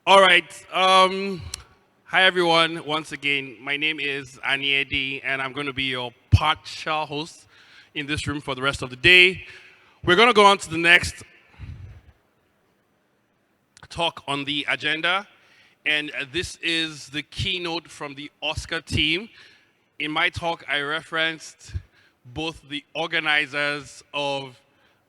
All right. Hi, everyone. Once again, my name is Aniedi, and I'm going to be your partial host in this room for the rest of the day. We're going to go on to the next talk on the agenda, and this is the keynote from the OSCA team. In my talk, I referenced both the organizers of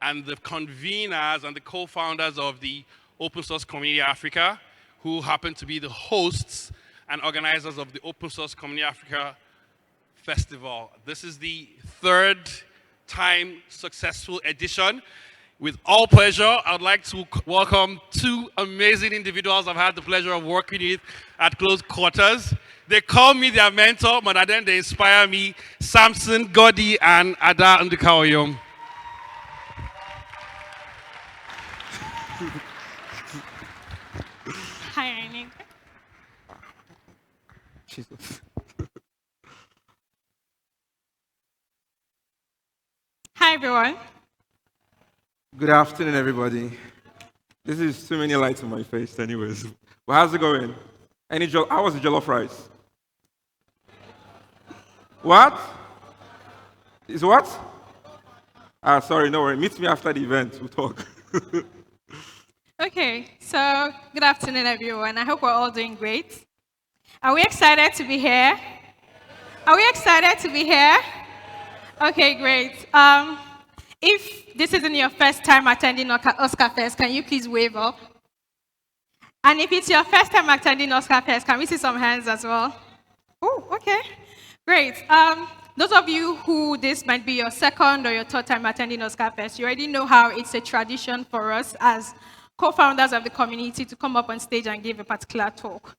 and the conveners and the co-founders of the Open Source Community Africa, who happen to be the hosts and organizers of the Open Source Community Africa Festival. This is the third time successful edition. With all pleasure, I'd like to welcome two amazing individuals I've had the pleasure of working with at close quarters. They call me their mentor, but then they inspire me. Samson, Goddy, and Ada Nduka. Hi, Nduka. Jesus. Hi, everyone. Good afternoon, everybody. This is too many lights on my face, anyways. But how's it going? How was the jollof rice? What? Is what? Sorry, no worry. Meet me after the event. We'll talk. Okay, so good afternoon, everyone. I hope we're all doing great. Are we excited to be here? Are we excited to be here? Okay, great. If this isn't your first time attending OSCA Fest, can you please wave up? And if it's your first time attending OSCA Fest, can we see some hands as well? Oh, okay. Great. Those of you who this might be your second or your third time attending OSCA Fest, you already know how it's a tradition for us as co-founders of the community to come up on stage and give a particular talk.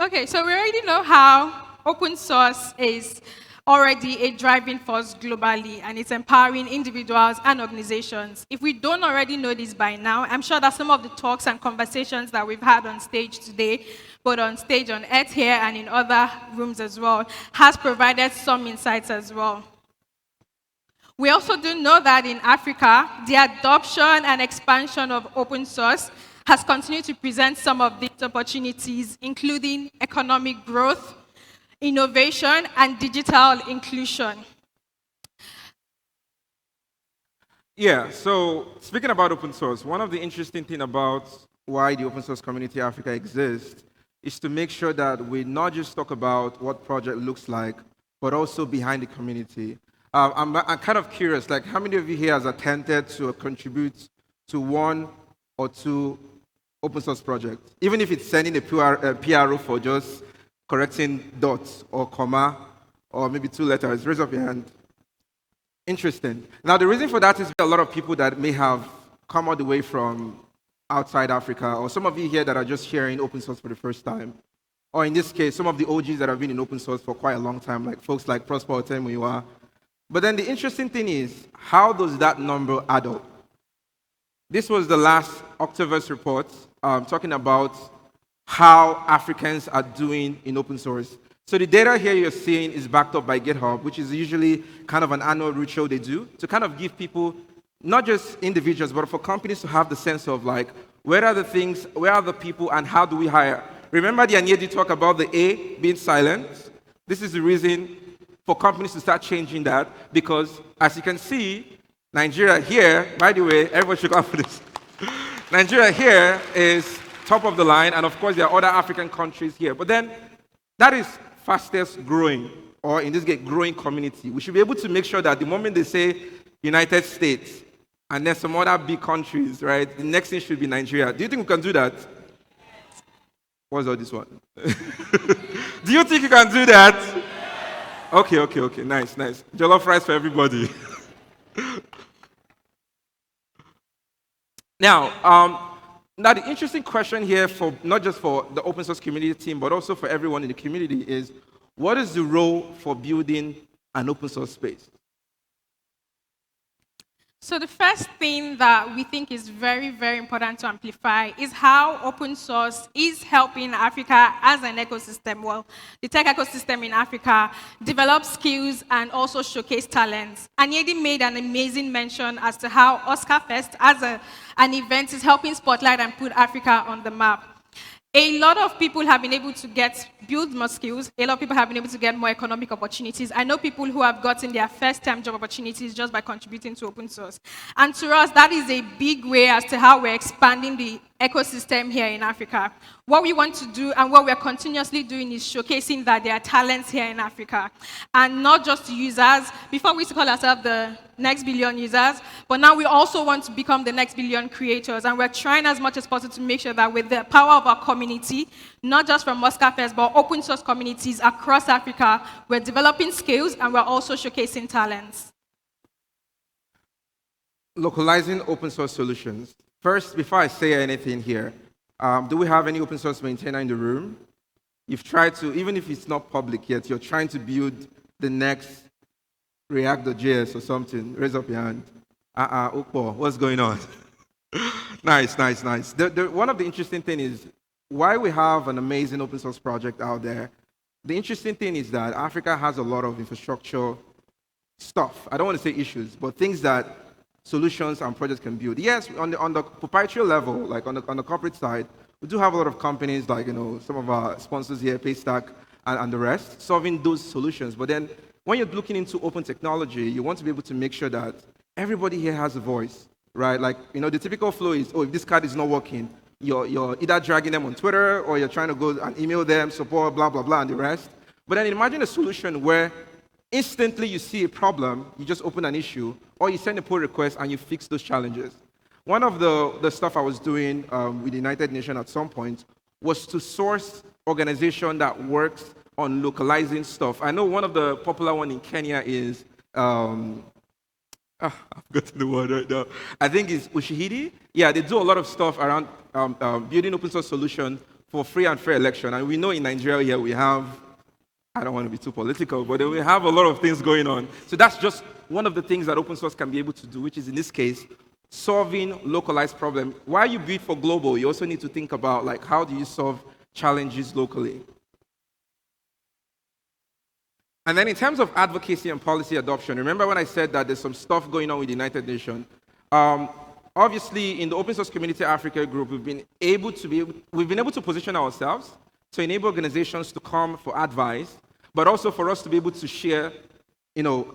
Okay, so we already know how open source is already a driving force globally, and it's empowering individuals and organizations. If we don't already know this by now, I'm sure that some of the talks and conversations that we've had on stage today, both on stage on Earth here and in other rooms as well, has provided some insights as well. We also do know that in Africa, the adoption and expansion of open source has continued to present some of these opportunities, including economic growth, innovation, and digital inclusion. Yeah, so speaking about open source, one of the interesting things about why the Open Source Community Africa exists is to make sure that we not just talk about what project looks like, but also behind the community. I'm kind of curious, like how many of you here has attempted to contribute to one or two open source projects, even if it's sending a PRO for just correcting dots or comma or maybe two letters? Raise up your hand. Interesting. Now, the reason for that is a lot of people that may have come all the way from outside Africa, or some of you here that are just hearing open source for the first time, or in this case, some of the OGs that have been in open source for quite a long time, like folks like Prosper Otemuyiwa. But then the interesting thing is, how does that number add up? This was the last Octoverse report talking about how Africans are doing in open source. So the data here you're seeing is backed up by GitHub, which is usually kind of an annual roadshow they do to kind of give people, not just individuals, but for companies to have the sense of like, where are the things, where are the people, and how do we hire? Remember the Anyedi talk about the A being silent? This is the reason for companies to start changing that, because as you can see, Nigeria here, by the way, everyone should go for this. Nigeria here is top of the line, and of course there are other African countries here. But then that is fastest growing, or in this case, growing community. We should be able to make sure that the moment they say United States and then some other big countries, right, the next thing should be Nigeria. Do you think we can do that? What's all this one? Do you think you can do that? Okay, nice. Jollof rice for everybody. Now, the interesting question here, for not just for the open source community team, but also for everyone in the community is, what is the role for building an open source space? So the first thing that we think is very, very important to amplify is how open source is helping Africa as an ecosystem, well, the tech ecosystem in Africa, develop skills and also showcase talents. Anyedi made an amazing mention as to how OSCA Fest as an event is helping spotlight and put Africa on the map. A lot of people have been able to build more skills. A lot of people have been able to get more economic opportunities. I know people who have gotten their first-time job opportunities just by contributing to open source. And to us, that is a big way as to how we're expanding the ecosystem here in Africa. What we want to do and what we're continuously doing is showcasing that there are talents here in Africa. And not just users. Before we used to call ourselves the next billion users, but now we also want to become the next billion creators. And we're trying as much as possible to make sure that with the power of our community, not just from OSCA Fest, but open source communities across Africa, we're developing skills and we're also showcasing talents. Localizing open source solutions. First, before I say anything here, do we have any open source maintainer in the room? You've tried to, even if it's not public yet, you're trying to build the next React.js or something. Raise up your hand. Ukpo, what's going on? Nice. One of the interesting things is why we have an amazing open source project out there. The interesting thing is that Africa has a lot of infrastructure stuff. I don't want to say issues, but things that solutions and projects can build. Yes, on the proprietary level, like on the corporate side, we do have a lot of companies like some of our sponsors here, Paystack and the rest, solving those solutions. But then when you're looking into open technology, you want to be able to make sure that everybody here has a voice, right? Like the typical flow is, if this card is not working, you're either dragging them on Twitter or you're trying to go and email them, support, blah, blah, blah, and the rest. But then imagine a solution where instantly you see a problem, you just open an issue, or you send a pull request and you fix those challenges. One of the stuff I was doing with the United Nations at some point was to source organization that works on localizing stuff. I know one of the popular one in Kenya is, I've forgotten the word right now. I think it's Ushahidi. Yeah, they do a lot of stuff around building open source solution for free and fair election. And we know in Nigeria here we have, I don't want to be too political, but we have a lot of things going on. So that's just one of the things that open source can be able to do, which is in this case, solving localized problems. While you build for global, you also need to think about how do you solve challenges locally. And then in terms of advocacy and policy adoption, remember when I said that there's some stuff going on with the United Nations? Obviously, in the Open Source Community Africa group, we've been able to position ourselves to enable organizations to come for advice, but also for us to be able to share,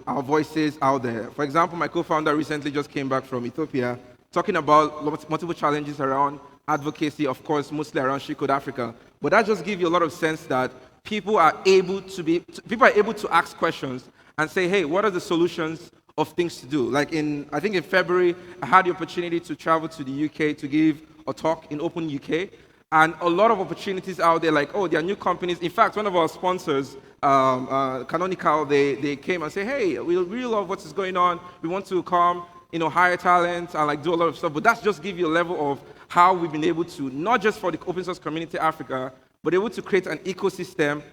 our voices out there. For example, my co-founder recently just came back from Ethiopia, talking about multiple challenges around advocacy, of course, mostly around She Code Africa. But that just gives you a lot of sense that people are able to ask questions and say, hey, what are the solutions of things to do? I think in February, I had the opportunity to travel to the UK to give a talk in Open UK. And a lot of opportunities out there, there are new companies. In fact, one of our sponsors, Canonical, they came and said, hey, we really love what is going on. We want to come, hire talent and do a lot of stuff. But that's just give you a level of how we've been able to, not just for the Open Source Community Africa, but able to create an ecosystem.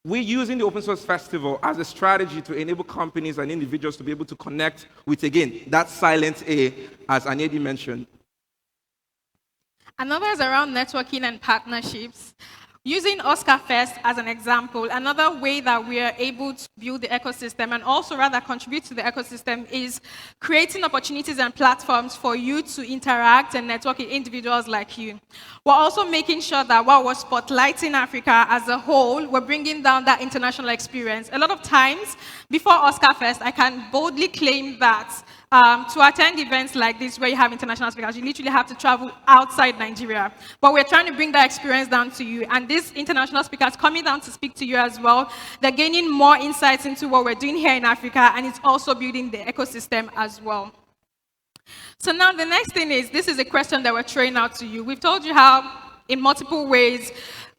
We're using the Open Source Festival as a strategy to enable companies and individuals to be able to connect with, again, that silent A, as Anyedi mentioned. Another is around networking and partnerships. Using OSCA Fest as an example, another way that we are able to build the ecosystem and also rather contribute to the ecosystem is creating opportunities and platforms for you to interact and network with individuals like you. We're also making sure that while we're spotlighting Africa as a whole, we're bringing down that international experience. A lot of times, before OSCA Fest, I can boldly claim that to attend events like this where you have international speakers, you literally have to travel outside Nigeria. But we're trying to bring that experience down to you. And these international speakers coming down to speak to you as well, they're gaining more insights into what we're doing here in Africa, and it's also building the ecosystem as well. So now the next thing is, this is a question that we're throwing out to you. We've told you how, in multiple ways,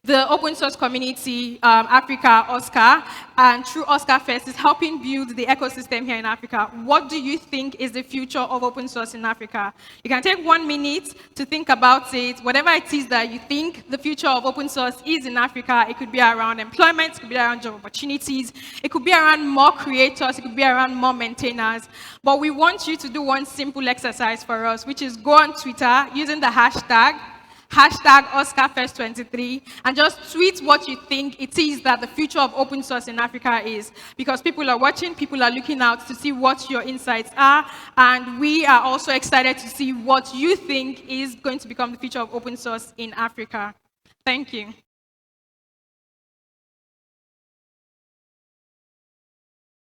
the open source community, Africa, OSCA, and through OSCA Fest is helping build the ecosystem here in Africa. What do you think is the future of open source in Africa? You can take 1 minute to think about it. Whatever it is that you think the future of open source is in Africa, it could be around employment, it could be around job opportunities, it could be around more creators, it could be around more maintainers. But we want you to do one simple exercise for us, which is go on Twitter using the hashtag #OscarFest23, and just tweet what you think it is that the future of open source in Africa is. Because people are watching, people are looking out to see what your insights are, and we are also excited to see what you think is going to become the future of open source in Africa. Thank you.